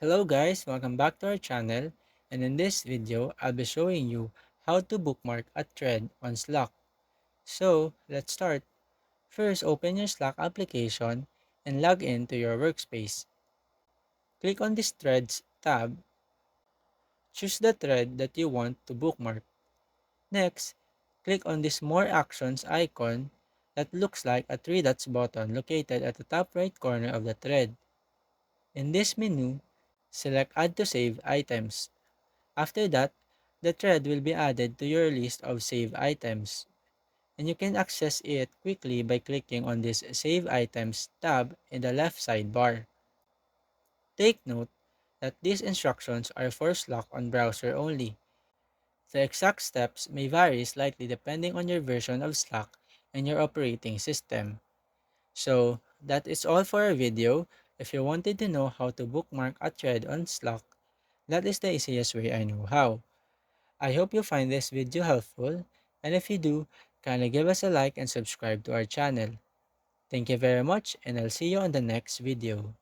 Hello guys, welcome back to our channel, and in this video, I'll be showing you how to bookmark a thread on Slack. So, let's start. First, open your Slack application and log in to your workspace. Click on this Threads tab, choose the thread that you want to bookmark. Next, click on this More Actions icon that looks like a three dots button located at the top right corner of the thread. In this menu, select Add to Save Items. After that, the thread will be added to your list of saved items, and you can access it quickly by clicking on this Save Items tab in the left sidebar. Take note that these instructions are for Slack on browser only. The exact steps may vary slightly depending on your version of Slack and your operating system. So, that is all for our video. If you wanted to know how to bookmark a thread on Slack, that is the easiest way I know how. I hope you find this video helpful, and if you do, kindly give us a like and subscribe to our channel. Thank you very much, and I'll see you on the next video.